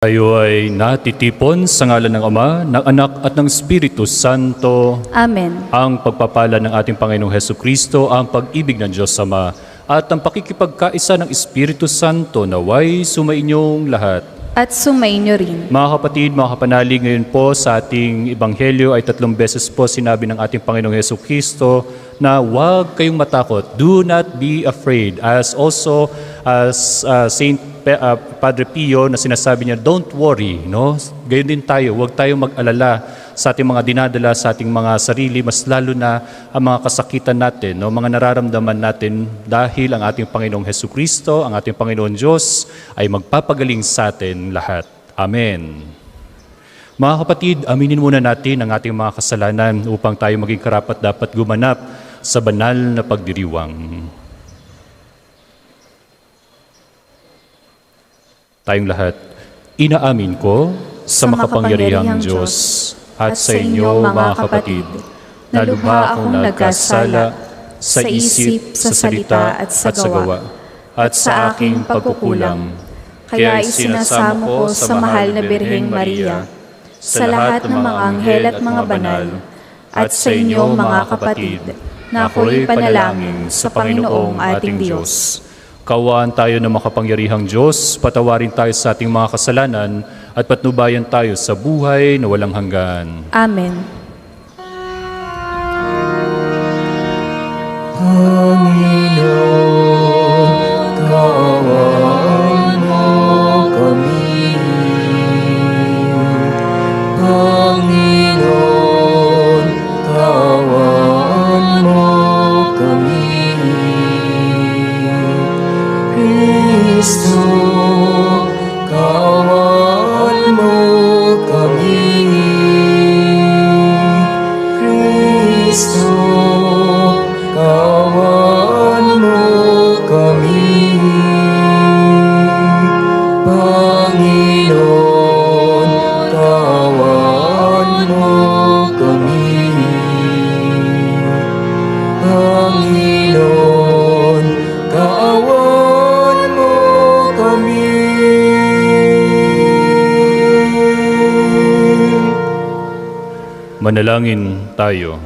Tayo ay natitipon sa ngalan ng Ama, ng Anak at ng Espiritu Santo. Amen. Ang pagpapala ng ating Panginoong Hesukristo, ang pag-ibig ng Diyos Ama, at ang pakikipagkaisa ng Espiritu Santo naway sumainyong lahat. At sumainyo rin. Mga kapatid, mga kapanalig, ngayon po sa ating Ebanghelyo ay 3 beses po sinabi ng ating Panginoong Hesukristo na huwag kayong matakot. Do not be afraid. As also as Saint Padre Pio na sinasabi niya, don't worry. No? Gayon din tayo, huwag tayong mag-alala sa ating mga dinadala, sa ating mga sarili, mas lalo na ang mga kasakitan natin, no? Mga nararamdaman natin dahil ang ating Panginoong Hesukristo, ang ating Panginoon Diyos ay magpapagaling sa atin lahat. Amen. Mga kapatid, aminin muna natin ang ating mga kasalanan upang tayo maging karapat dapat gumanap sa banal na pagdiriwang. Tayong lahat, inaamin ko sa makapangyarihang Diyos at sa inyo, mga kapatid, na lubha akong nagkasala sa isip, sa salita at sa gawa, at sa aking pagkukulang. Kaya isinasamo ko sa mahal na Birheng Maria, sa lahat ng mga anghel at mga banal, at sa inyo, mga kapatid, na ako'y panalangin sa Panginoong ating Diyos. Kawaan tayo ng makapangyarihang Diyos, patawarin tayo sa ating mga kasalanan, at patnubayan tayo sa buhay na walang hanggan. Amen. Panginoon, kaawaan mo kami. Panginoon, kaawaan mo kami. Kristo, kaawaan mo kami. Kristo, kaawaan mo kami. Panginoon, kaawaan mo kami. Panginoon, kaawaan mo kami. Manalangin tayo.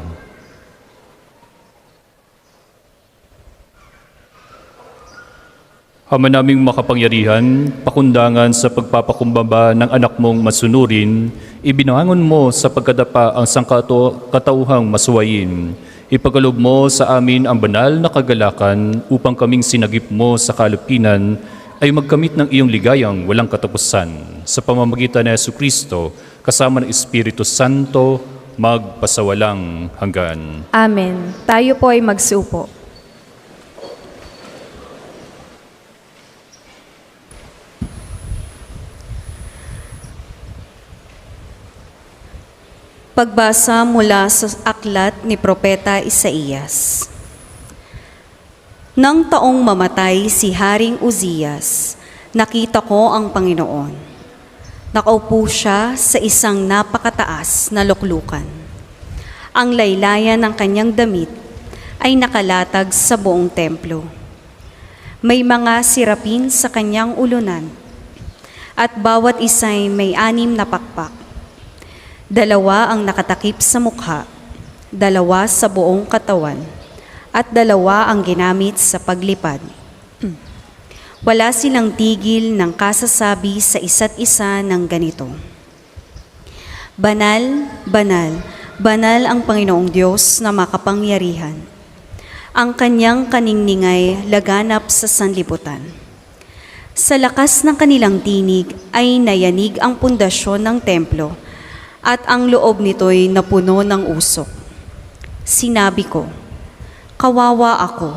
Ama naming makapangyarihan, pakundangan sa pagpapakumbaba ng anak mong masunurin, ibinangon mo sa pagkadapa ang sangkatauhang masuwayin. Ipagkaloob mo sa amin ang banal na kagalakan upang kaming sinagip mo sa kalupinan ay magkamit ng iyong ligayang walang katapusan. Sa pamamagitan ni Jesucristo, kasama ng Espiritu Santo, magpasawalang hanggan. Amen. Tayo po ay magsupo. Pagbasa mula sa aklat ni Propeta Isaías. Nang taong mamatay si Haring Uzzias, nakita ko ang Panginoon. Nakaupo siya sa isang napakataas na luklukan. Ang laylayan ng kanyang damit ay nakalatag sa buong templo. May mga sirapin sa kanyang ulunan, at bawat isa'y may 6 na pakpak. 2 ang nakatakip sa mukha, 2 sa buong katawan, at 2 ang ginamit sa paglipad. Wala silang tigil ng kasasabi sa isa't isa ng ganito: Banal, banal, banal ang Panginoong Diyos na makapangyarihan. Ang kanyang kaniningay laganap sa sanlibutan. Sa lakas ng kanilang tinig ay nayanig ang pundasyon ng templo, at ang loob nito'y napuno ng usok. Sinabi ko, kawawa ako,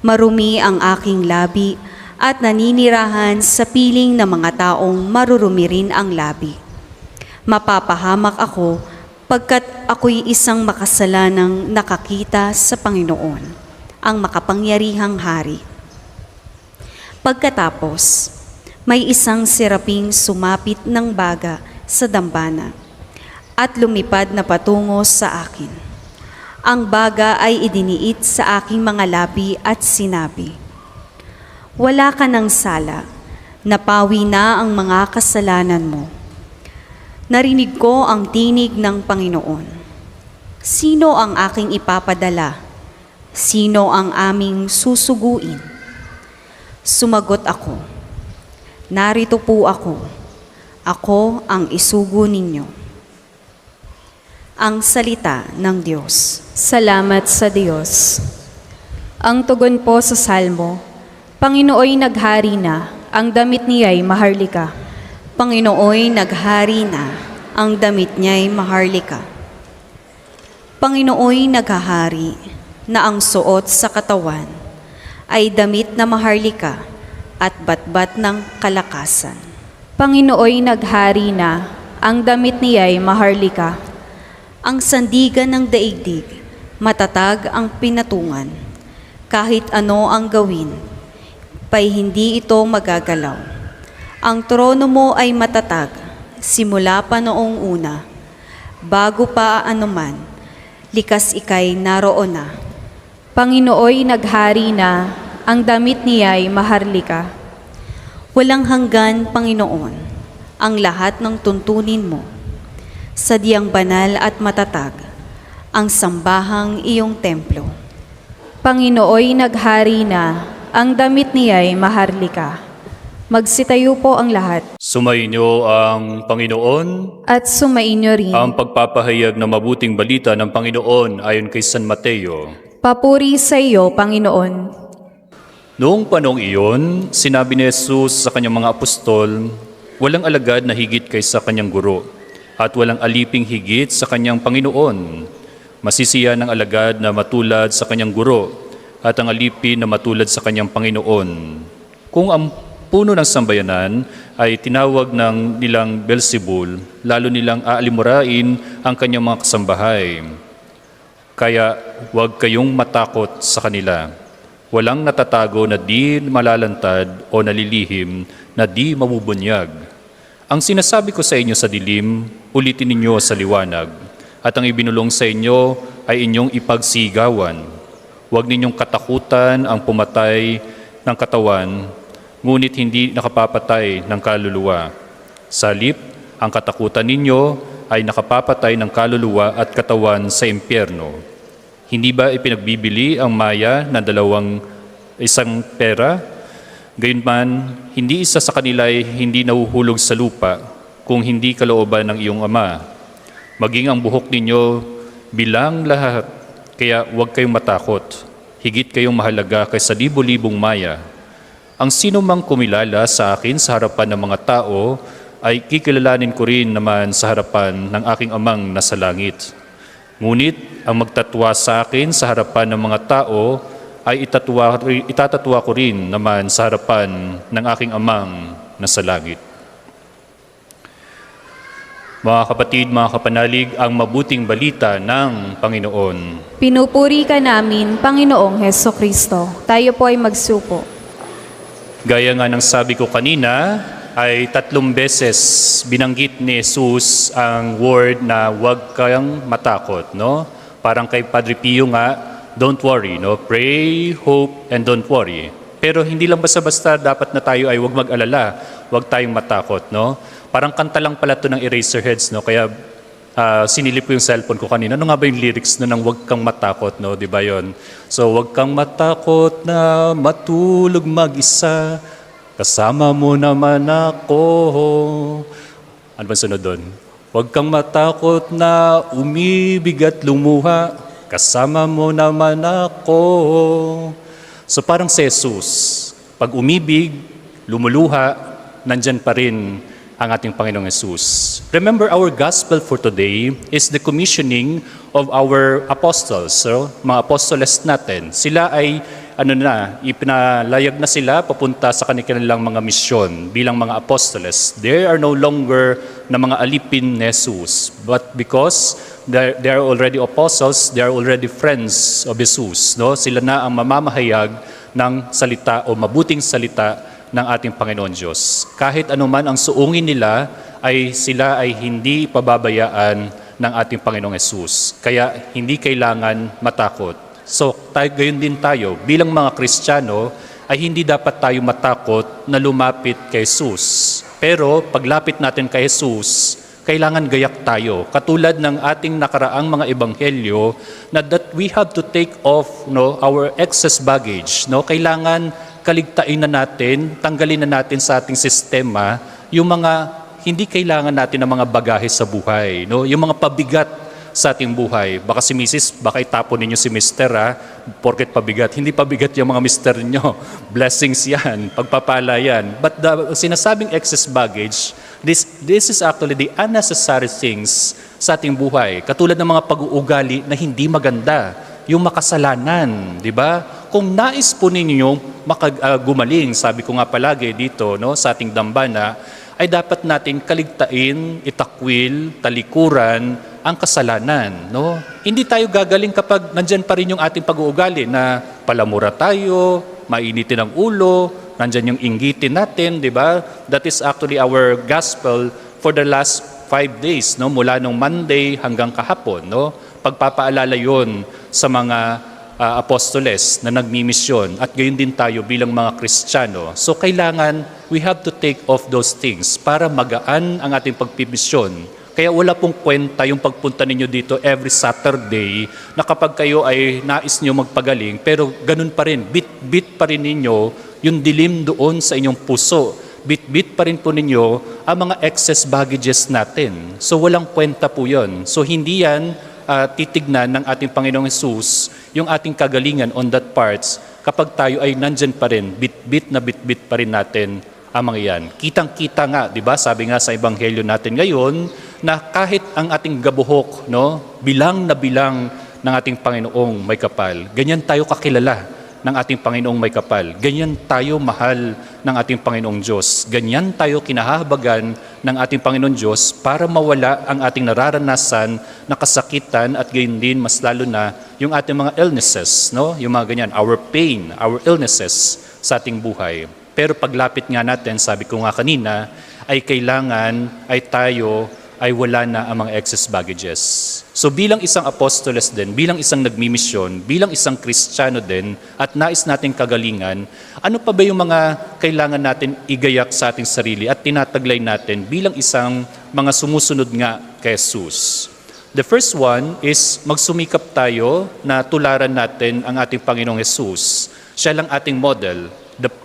marumi ang aking labi at naninirahan sa piling ng mga taong marurumi rin ang labi. Mapapahamak ako pagkat ako'y isang makasalanang nakakita sa Panginoon, ang makapangyarihang hari. Pagkatapos, may isang seraping sumapit ng baga sa dambana at lumipad na patungo sa akin. Ang baga ay idiniit sa aking mga labi at sinabi, Wala ka ng sala, Napawi na ang mga kasalanan mo. Narinig ko ang tinig ng Panginoon. Sino ang aking ipapadala? Sino ang aming susuguin? Sumagot ako, narito po ako. Ako ang isugo ninyo. Ang salita ng Diyos. Salamat sa Diyos. Ang tugon po sa Salmo, Panginooy naghari na, ang damit niya'y maharlika. Panginooy naghari na, ang damit niya'y maharlika. Panginooy naghahari, na ang suot sa katawan ay damit na maharlika at batbat ng kalakasan. Panginooy naghari na, ang damit niya'y maharlika. Ang sandigan ng daigdig, matatag ang pinatungan. Kahit ano ang gawin, pa'y hindi ito magagalaw. Ang trono mo ay matatag, simula pa noong una. Bago pa anuman, likas ika'y naroon na. Panginooy naghari na, ang damit niya'y maharlika. Walang hanggan, Panginoon, ang lahat ng tuntunin mo. Sadyang banal at matatag, ang sambahang iyong templo. Panginooy naghari na, ang damit niya'y maharlika. Magsitayo po ang lahat, Sumainyo ang Panginoon, at sumainyo rin. ang pagpapahayag ng mabuting balita ng Panginoon ayon kay San Mateo. Papuri sa iyo, Panginoon. Noong panong iyon, sinabi ni Jesus sa kanyang mga apostol, walang alagad na higit kaysa kanyang guro, at walang aliping higit sa kanyang Panginoon. Masisiya ng alagad na matulad sa kanyang guro, at ang alipin na matulad sa kanyang Panginoon. Kung ang puno ng sambayanan ay tinawag ng nilang Beelzebul, lalo nilang aalimurain ang kanyang mga kasambahay. Kaya huwag kayong matakot sa kanila. Walang natatago na di malalantad o nalilihim na di mabubunyag. Ang sinasabi ko sa inyo sa dilim, ulitin ninyo sa liwanag. At ang ibinulong sa inyo ay inyong ipagsigawan. Huwag ninyong katakutan ang pumatay ng katawan, ngunit hindi nakapapatay ng kaluluwa. Sa halip, ang katakutan ninyo ay nakapapatay ng kaluluwa at katawan sa impyerno. Hindi ba ipinagbibili ang maya ng isang pera? Gayunman, hindi isa sa kanila ay hindi nahuhulog sa lupa kung hindi kalooban ng iyong Ama. Maging ang buhok ninyo bilang lahat, kaya huwag kayong matakot. Higit kayong mahalaga kaysa libo-libong maya. Ang sino mang kumilala sa akin sa harapan ng mga tao, ay kikilalanin ko rin naman sa harapan ng aking Amang nasa langit. Ngunit ang magtatwa sa akin sa harapan ng mga tao, ay itatatwa ko rin naman sa harapan ng aking Amang nasa langit. Mga kapatid, mga kapanalig, ang mabuting balita ng Panginoon. Pinupuri ka namin, Panginoong Heso Kristo. Tayo po ay magsupo. Gaya nga ng sabi ko kanina, ay 3 beses binanggit ni Jesus ang word na huwag kang matakot, no? Parang kay Padre Pio nga, don't worry, no? Pray, hope, and don't worry. Pero hindi lang basta-basta dapat na tayo ay huwag mag-alala, huwag tayong matakot, no? Parang kanta lang pala ito ng Eraserheads, no? Kaya sinilip ko yung cellphone ko kanina. Ano nga ba yung lyrics no, ng huwag kang matakot, no? Di ba yun? So, huwag kang matakot na matulog mag-isa, kasama mo naman ako. Ano ba sunod doon? Huwag kang matakot na umibig at lumuha, kasama mo naman ako. So parang si Jesus, pag umibig, lumuluha, nandyan pa rin ang ating Panginoong Jesus. Remember, our gospel for today is the commissioning of our apostles. So, mga apostoles natin, sila ay ipinalayag na sila papunta sa kanilang mga misyon bilang mga apostoles. They are no longer na mga alipin ni Jesus, but because they are already apostles, they are already friends of Jesus. No? Sila na ang mamamahayag ng salita o mabuting salita ng ating Panginoon Diyos. Kahit anuman ang suungin nila, ay sila ay hindi pababayaan ng ating Panginoong Jesus. Kaya hindi kailangan matakot. So, gayon din tayo, bilang mga Kristiyano, ay hindi dapat tayo matakot na lumapit kay Jesus. Pero paglapit natin kay Jesus, kailangan gayak tayo. Katulad ng ating nakaraang mga ebanghelyo na that we have to take off our excess baggage. Kailangan kaligtain na natin, tanggalin na natin sa ating sistema yung mga hindi kailangan natin ng mga bagahe sa buhay. Yung mga pabigat sa ating buhay. Baka si Mrs., baka itapon ninyo si Mr. Porket pabigat. Hindi pabigat yung mga Mr. nyo. Blessings yan, pagpapala yan. But the sinasabing excess baggage, this is actually the unnecessary things sa ating buhay. Katulad ng mga pag-uugali na hindi maganda. Yung makasalanan, di ba? Kung nais po ninyo gumaling, sabi ko nga palagi dito sa ating dambana, ay dapat natin kaligtain, itakwil, talikuran ang kasalanan. Hindi tayo gagaling kapag nandyan pa rin yung ating pag-uugali na palamura tayo, mainitin ang ulo, nandyan yung inggitin natin, di ba? That is actually our gospel for the last 5 days, mula nung Monday hanggang kahapon. Pagpapaalala yon sa mga apostoles na nagmimisyon at gayon din tayo bilang mga Kristiyano. So kailangan we have to take off those things para magaan ang ating pagpimisyon. Kaya wala pong kwenta yung pagpunta ninyo dito every Saturday na kapag kayo ay nais nyo magpagaling, pero ganun pa rin, bit pa rin ninyo yung dilim doon sa inyong puso. Bit pa rin po ninyo ang mga excess baggages natin. So walang kwenta po yun. So hindi yan titignan ng ating Panginoong Jesus yung ating kagalingan on that parts kapag tayo ay nandyan pa rin, bit pa rin natin ang mga yan. Kitang-kita nga, di ba? Sabi nga sa Ebanghelyo natin ngayon na kahit ang ating gabuhok, bilang na bilang ng ating Panginoong may kapal, ganyan tayo kakilala ng ating Panginoong may kapal. Ganyan tayo mahal ng ating Panginoong Diyos. Ganyan tayo kinahabagan ng ating Panginoong Diyos para mawala ang ating nararanasan na kasakitan at gayon din mas lalo na yung ating mga illnesses, yung mga ganyan, our pain, our illnesses sa ating buhay. Pero paglapit nga natin, sabi ko nga kanina, ay kailangan ay tayo ay wala na ang mga excess baggages. So bilang isang apostoles din, bilang isang nagmimisyon, bilang isang Kristiyano din, at nais nating kagalingan, ano pa ba yung mga kailangan natin igayak sa ating sarili at tinataglay natin bilang isang mga sumusunod nga kay Jesus? The first one is magsumikap tayo na tularan natin ang ating Panginoong Jesus. Siya lang ating model.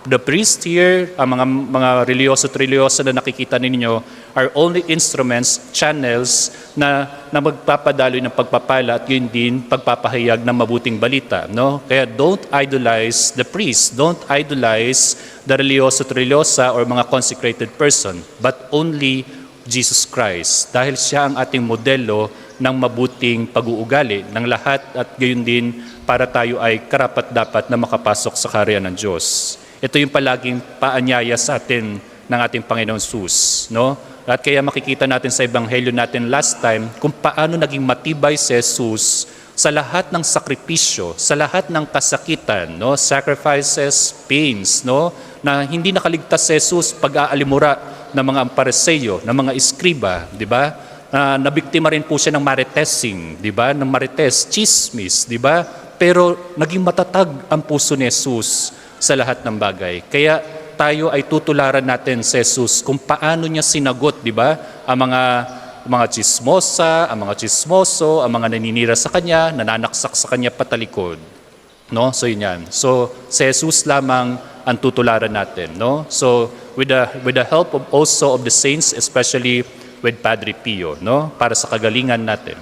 The priest here, ang mga religyoso at religyosa na nakikita ninyo are only instruments, channels na magpapadaloy ng pagpapala at yun din pagpapahayag ng mabuting balita. Kaya don't idolize the priest, don't idolize the religyoso at religyosa or mga consecrated person, but only Jesus Christ. Dahil siya ang ating modelo ng mabuting pag-uugali ng lahat at gayon din para tayo ay karapat-dapat na makapasok sa kaharian ng Diyos. Ito yung palaging paanyaya sa atin ng ating Panginoong Jesus. At kaya makikita natin sa Ebanghelyo natin last time kung paano naging matibay si Jesus sa lahat ng sakripisyo, sa lahat ng kasakitan, sacrifices, pains, na hindi nakaligtas si Jesus pag-aalimura ng mga Pariseo, ng mga iskriba, di ba? Nabiktima rin po siya ng maritesing, di ba? Ng marites, chismis, di ba? Pero naging matatag ang puso ni Jesus sa lahat ng bagay. Kaya tayo ay tutularan natin si Jesus kung paano niya sinagot, di ba? Ang mga chismosa, ang mga chismoso, ang mga naninira sa kanya, nananaksak sa kanya patalikod. So yun yan. So si Jesus lamang ang tutularan natin. So with the help of also of the saints, especially with Padre Pio, para sa kagalingan natin.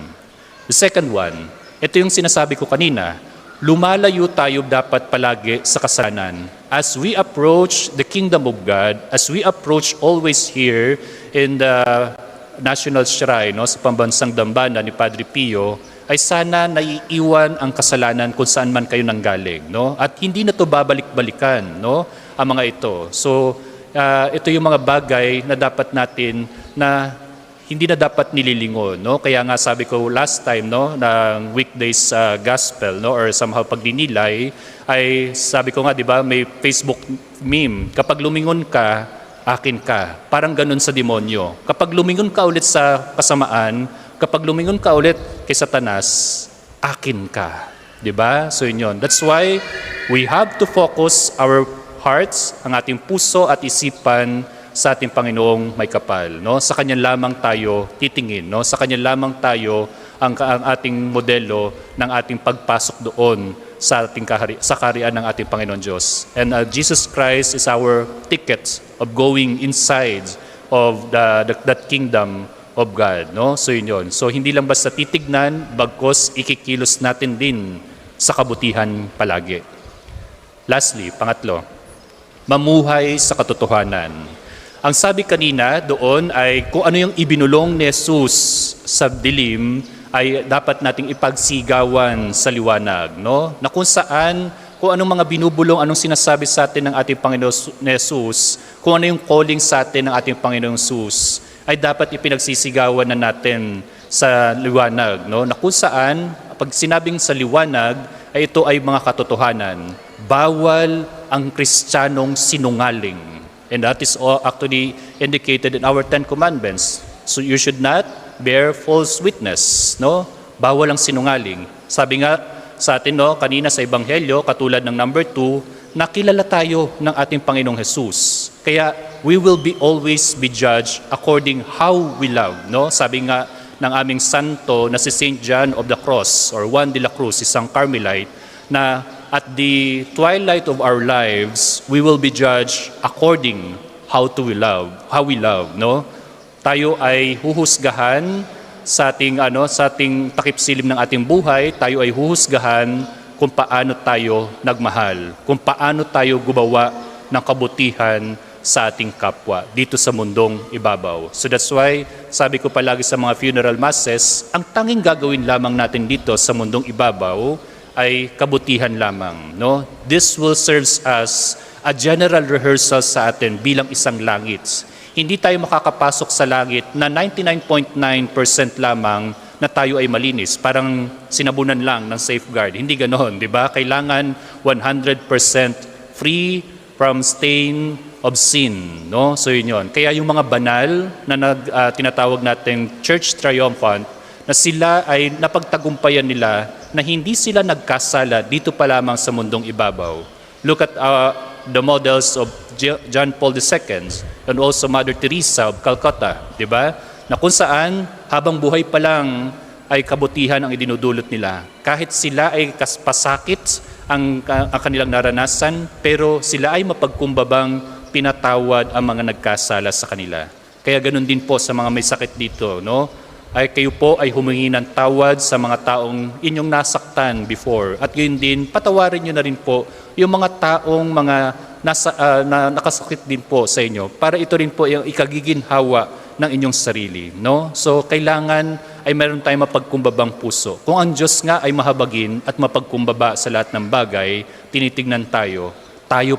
The second one, ito yung sinasabi ko kanina, lumalayo tayo dapat palagi sa kasalanan. As we approach the kingdom of God, as we approach always here in the National Shrine, sa pambansang dambana ni Padre Pio, ay sana naiiwan ang kasalanan kung saan man kayo nanggaling. At hindi na to babalik-balikan, ang mga ito. So, ito yung mga bagay na dapat natin na hindi na dapat nililingon, Kaya nga sabi ko last time, ng weekdays gospel, or somehow pagdinilay, ay sabi ko nga, di ba, may Facebook meme, kapag lumingon ka, akin ka. Parang ganun sa demonyo. Kapag lumingon ka ulit sa kasamaan, kapag lumingon ka ulit kay Satanas, akin ka. Di ba? So yun. That's why we have to focus our hearts, ang ating puso at isipan sa ating Panginoong may kapal. No? Sa Kanya lamang tayo titingin. No? Sa Kanya lamang tayo ang ating modelo ng ating pagpasok doon sa sa kaharian ng ating Panginoon Diyos. And Jesus Christ is our ticket of going inside of that kingdom of God. No? So yun. So hindi lang basta titignan, bagkos ikikilos natin din sa kabutihan palagi. Lastly, pangatlo, mamuhay sa katotohanan. Ang sabi kanina doon ay kung ano yung ibinulong ni Jesus sa dilim ay dapat nating ipagsigawan sa liwanag, no? Na kung saan, kung anong mga binubulong, anong sinasabi sa atin ng ating Panginoon Jesus, kung ano yung calling sa atin ng ating Panginoong Jesus, ay dapat ipinagsisigawan na natin sa liwanag, no? Na kung saan, pag sinabing sa liwanag, ay ito ay mga katotohanan. Bawal ang Kristiyanong sinungaling. And that is all actually indicated in our 10 Commandments. So you should not bear false witness, no? Bawal ang sinungaling. Sabi nga sa atin, no, kanina sa Ebanghelyo, katulad ng number 2, nakilala tayo ng ating Panginoong Jesus. Kaya we will always be judged according how we love, no? Sabi nga ng aming santo na si Saint John of the Cross or Juan de la Cruz, isang Carmelite, na at the twilight of our lives, we will be judged according how we love, no? Tayo ay huhusgahan sa ating takip-silim ng ating buhay, tayo ay huhusgahan kung paano tayo nagmahal, kung paano tayo gumawa ng kabutihan sa ating kapwa dito sa mundong ibabaw. So that's why sabi ko palagi sa mga funeral masses, ang tanging gagawin lamang natin dito sa mundong ibabaw ay kabutihan lamang, no? This will serve as a general rehearsal sa atin bilang isang langit. Hindi tayo makakapasok sa langit na 99.9% lamang na tayo ay malinis. Parang sinabunan lang ng safeguard. Hindi ganoon, di ba? Kailangan 100% free from stain of sin, no? So yun. Kaya yung mga banal na tinatawag nating church triumphant, na sila ay napagtagumpayan nila na hindi sila nagkasala dito pa lamang sa mundong ibabaw. Look at the models of John Paul II and also Mother Teresa of Calcutta, di ba? Na kung saan habang buhay pa lang ay kabutihan ang idinudulot nila. Kahit sila ay pasakit ang kanilang naranasan, pero sila ay mapagkumbabang pinatawad ang mga nagkasala sa kanila. Kaya ganun din po sa mga may sakit dito, no? Ay kayo po ay humingi ng tawad sa mga taong inyong nasaktan before. At gayon din, patawarin nyo na rin po yung mga taong na nakasakit din po sa inyo para ito rin po yung ikagiginhawa ng inyong sarili. No? So kailangan ay meron tayong mapagkumbabang puso. Kung ang Diyos nga ay mahabagin at mapagkumbaba sa lahat ng bagay, tinitignan tayo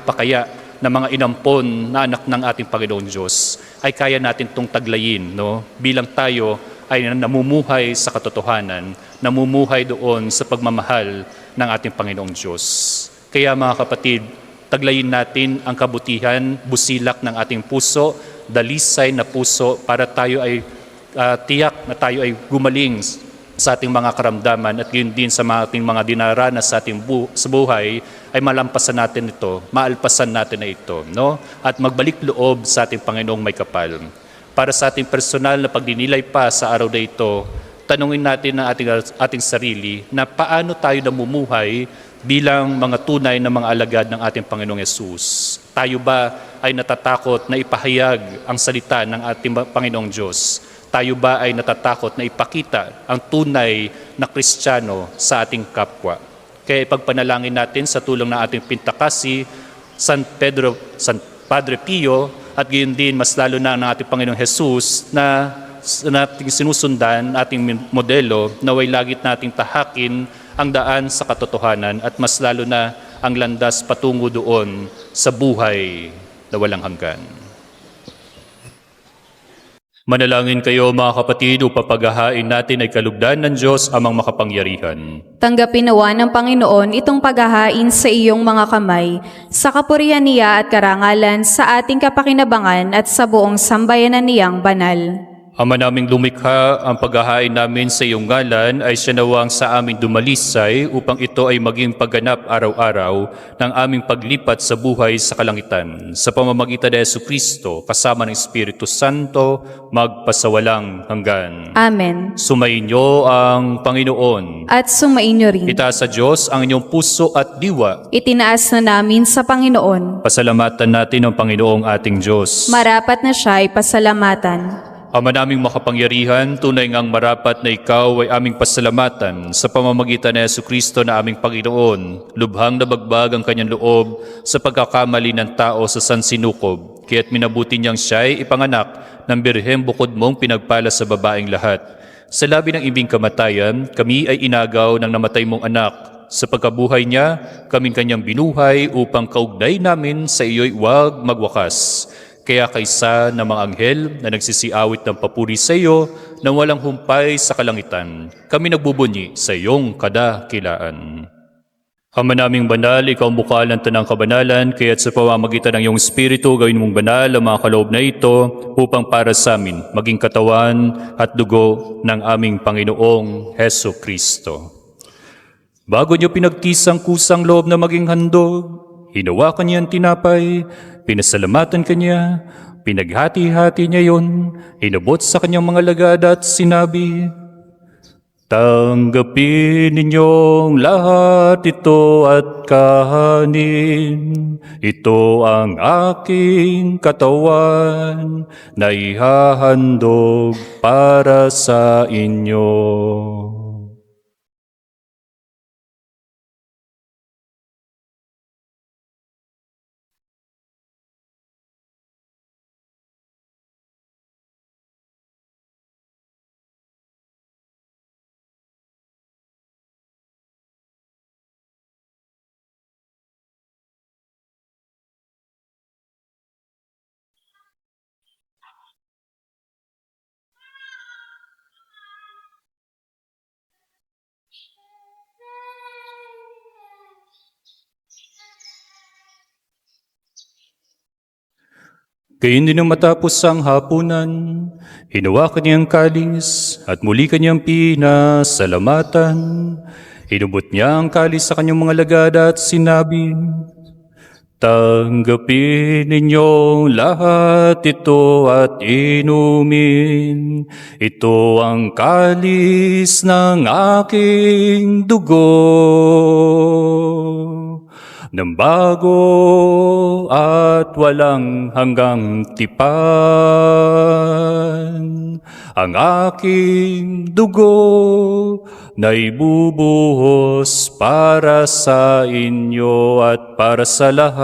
pa kaya na mga inampon na anak ng ating Panginoon Diyos ay kaya natin itong taglayin, no? Bilang tayo ay namumuhay sa katotohanan, namumuhay doon sa pagmamahal ng ating Panginoong Diyos. Kaya mga kapatid, taglayin natin ang kabutihan, busilak ng ating puso, dalisay na puso para tayo ay tiyak na tayo ay gumaling sa ating mga karamdaman at yun din sa ating mga dinaranas sa ating sa buhay ay malampasan natin ito, maalpasan natin na ito, no? At magbalik loob sa ating Panginoong may kapal. Para sa ating personal na pagdinilay pa sa araw na ito, tanungin natin ang ating sarili na paano tayo namumuhay bilang mga tunay na mga alagad ng ating Panginoong Yesus. Tayo ba ay natatakot na ipahayag ang salita ng ating Panginoong Diyos? Tayo ba ay natatakot na ipakita ang tunay na Kristiyano sa ating kapwa? Kaya ipagpanalangin natin sa tulong ng ating Pintakasi, San Padre Pio, at gayon din mas lalo na ng ating Panginoong Jesus na nating sinusundan, ating modelo, naway lagit nating tahakin ang daan sa katotohanan at mas lalo na ang landas patungo doon sa buhay na walang hanggan. Manalangin kayo mga kapatid upang paghahain natin ay kalugdan ng Diyos amang makapangyarihan. Tanggapin nawa ng Panginoon itong paghahain sa iyong mga kamay, sa kapurihan niya at karangalan sa ating kapakinabangan at sa buong sambayanan niyang banal. Ama naming lumikha, ang paghahain namin sa iyong ngalan ay siya nawang sa amin dumalisay upang ito ay maging pagganap araw-araw ng aming paglipat sa buhay sa kalangitan. Sa pamamagitan ni Jesucristo, kasama ng Espiritu Santo, magpasawalang hanggan. Amen. Sumainyo ang Panginoon. At sumainyo rin. Itaas sa Diyos ang inyong puso at diwa. Itinaas na namin sa Panginoon. Pasalamatan natin ang Panginoong ating Diyos. Marapat na siya ay pasalamatan. Ama naming makapangyarihan, tunay ngang marapat na ikaw ay aming pasalamatan sa pamamagitan ni Jesucristo na aming Panginoon. Lubhang nabagbag ang kanyang loob sa pagkakamali ng tao sa sansinukob. Kaya't minabuti niyang siya'y ipanganak ng birhem bukod mong pinagpala sa babaeng lahat. Sa labi ng ibing kamatayan, kami ay inagaw ng namatay mong anak. Sa pagkabuhay niya, kaming kanyang binuhay upang kaugnay namin sa iyo'y huwag magwakas. Kaya kaysa ng mga anghel na nagsisiawit ng papuri sa iyo na walang humpay sa kalangitan, kami nagbubunyi sa iyong kadakilaan. Ama naming banal, ikaw ang bukal ng tanang kabanalan, kaya't sa pamamagitan ng iyong Espiritu, gawin mong banal ang mga kaloob na ito upang para sa amin maging katawan at dugo ng aming Panginoong Heso Kristo. Bago niyo pinagtisang kusang loob na maging handog, hinawakan niya ang tinapay, pinasalamatan kanya, pinaghati-hati niya yon, inabot sa kanyang mga lagad at sinabi, "Tanggapin ninyong lahat ito at kahanin. Ito ang aking katawan na ihahandog para sa inyo." Gayon din nang matapos ang hapunan, hinawakan niya ang kalis at muli kanyang pinasalamatan. Inubot niya ang kalis sa kanyang mga lagad at sinabi, "Tanggapin ninyong lahat ito at inumin. Ito ang kalis ng aking dugo ng bago at walang hanggang tipan. Ang aking dugo na ibubuhos para sa inyo at para sa lahat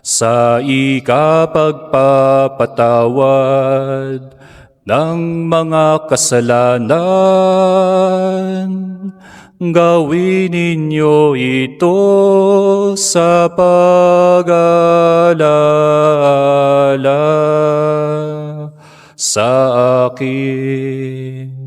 sa ikapagpapatawad ng mga kasalanan. Gawin ninyo ito sa pag-aalala sa akin."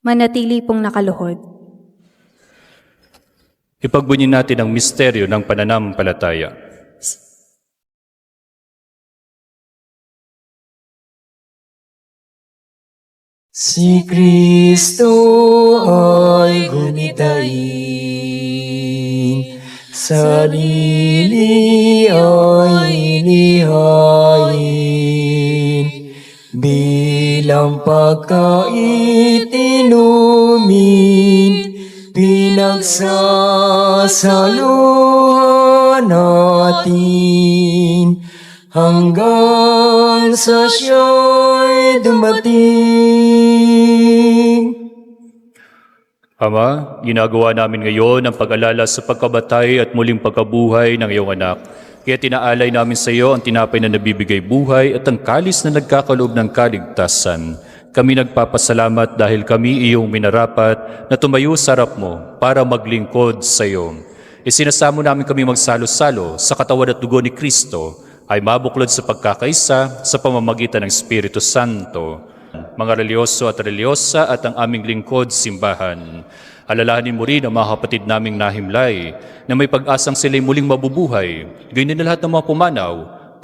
Manatili pong nakaluhod. Ipagbunyin natin ang misteryo ng pananampalataya. Si Kristo ay gunitain, sarili ay inihain, bilang pagkain inumin, pinagsasaluhan natin, hanggang sa siya'y dumating. Ama, ginagawa namin ngayon ang pag-alala sa pagkabatay at muling pagkabuhay ng iyong anak. Kaya tinaalay namin sa iyo ang tinapay na nabibigay buhay at ang kalis na nagkakaloob ng kaligtasan. Kami nagpapasalamat dahil kami iyong minarapat na tumayo sa harap mo para maglingkod sa iyo. Isinasamo namin kami magsalo-salo sa katawan at dugo ni Kristo ay mabuklod sa pagkakaisa sa pamamagitan ng Espiritu Santo. Mga religyoso at religyosa at ang aming lingkod simbahan. Alalahanin mo rin ang mga kapatid naming nahimlay na may pag-asang sila'y muling mabubuhay. Ganyan na lahat ng mga pumanaw.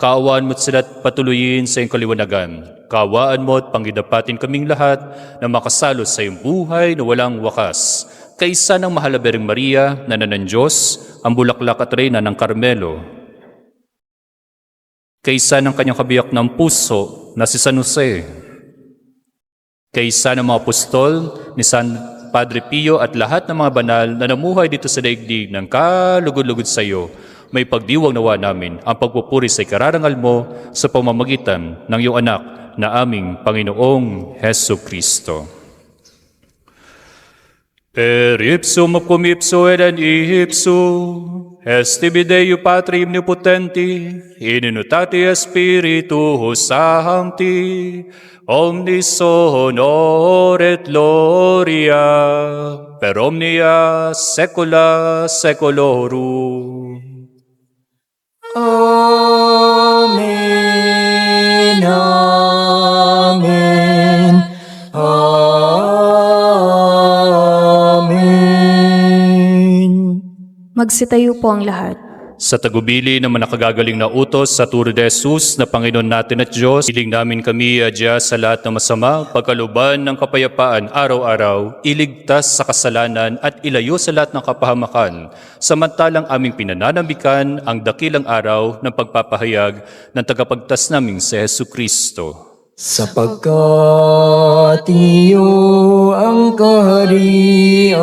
Kaawaan mo't sila't patuloyin sa iyong kaliwanagan. Kaawaan mo't panggidapatin kaming lahat na makasalo sa iyong buhay na walang wakas. Kaisa ng mahal na Birheng Maria, Nana ng Diyos, ang bulaklak at reyna ng Carmelo. Kaisa ng kanyang kabiyak ng puso na si San Jose. Kaisa ng mga apostol ni San Padre Pio at lahat ng mga banal na namuhay dito sa daigdig ng kalugod-lugod sa iyo, may pagdiwang nawa namin ang pagpupuri sa ikararangal mo sa pamamagitan ng iyong anak na aming Panginoong Hesu Kristo. Per ipsum cum ipso et in ipso, Estibi Dei Patri Omnipotenti, in unitate Spiritus Sancti, omnis honor et gloria, per omnia saecula saeculorum. Amen. Amen. Amen. Magsitayo po ang lahat. Sa tagubili ng manakagagaling na utos sa turo de Jesus na Panginoon natin at Diyos, iling namin kami adya sa lahat ng masama, pagkaluban ng kapayapaan araw-araw, iligtas sa kasalanan at ilayo sa lahat ng kapahamakan, samantalang aming pinananambikan ang dakilang araw ng pagpapahayag ng tagapagtas naming si Hesu Kristo. Sapagkat iyo ang kaharian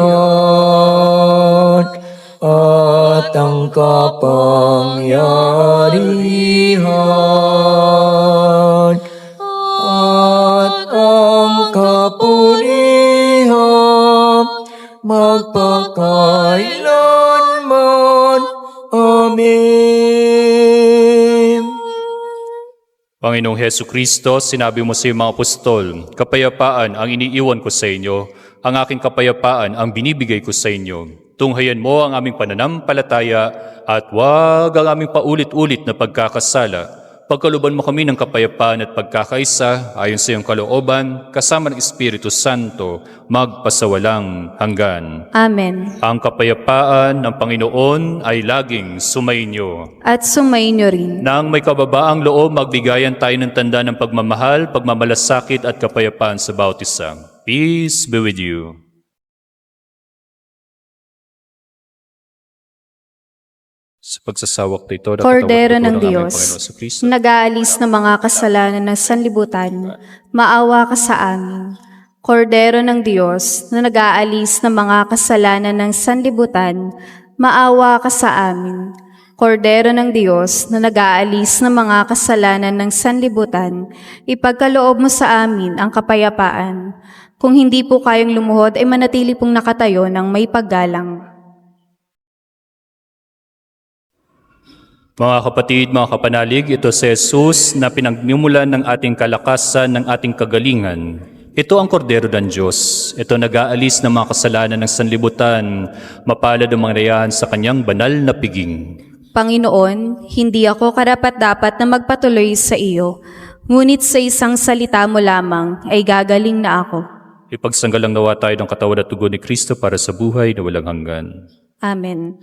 at ang kapangyarihan at ang kapurihan magpakailanman. Amen. Panginoong Hesu Kristo, sinabi mo sa iyong mga apostol, kapayapaan ang iniiwan ko sa inyo, ang aking kapayapaan ang binibigay ko sa inyo. Tunghayan mo ang aming pananampalataya at huwag ang aming paulit-ulit na pagkakasala. Pagkaluban mo kami ng kapayapaan at pagkakaisa ayon sa iyong kalooban, kasama ng Espiritu Santo, magpasawalang hanggan. Amen. Ang kapayapaan ng Panginoon ay laging sumainyo. At sumainyo rin. Nang may kababaang loob, magbigayan tayo ng tanda ng pagmamahal, pagmamalasakit at kapayapaan sa bawat isa. Peace be with you. Sa pagsasawak dito, Kordero ng Diyos, nag-aalis ng mga kasalanan ng sanlibutan, maawa ka sa amin. Kordero ng Diyos, na nag-aalis ng mga kasalanan ng sanlibutan, maawa ka sa amin. Kordero ng Diyos, na nag-aalis ng mga kasalanan ng sanlibutan, ipagkaloob mo sa amin ang kapayapaan. Kung hindi po kayong lumuhod, ay manatili pong nakatayo ng may paggalang. Mga kapatid, mga kapanalig, ito si Jesus na pinagmumulan ng ating kalakasan, ng ating kagalingan. Ito ang kordero ng Diyos. Ito nag-aalis ng mga kasalanan ng sanlibutan, mapalad ang mga sa kanyang banal na piging. Panginoon, hindi ako karapat-dapat na magpatuloy sa iyo, ngunit sa isang salita mo lamang ay gagaling na ako. Ipagsanggalang nawa tayo ng katawan at dugo ni Kristo para sa buhay na walang hanggan. Amen.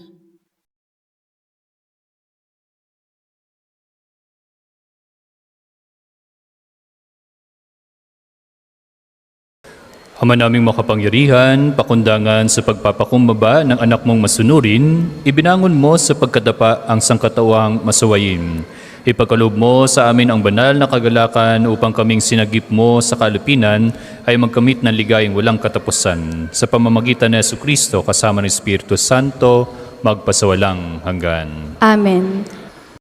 Ama naming makapangyarihan, pakundangan sa pagpapakumbaba ng anak mong masunurin, ibinangon mo sa pagkadapa ang sangkatawang masawayin. Ipagkaloob mo sa amin ang banal na kagalakan upang kaming sinagip mo sa kalupinan ay magkamit ng ligayang walang katapusan. Sa pamamagitan ni Jesu Kristo kasama ng Espiritu Santo, magpasawalang hanggan. Amen.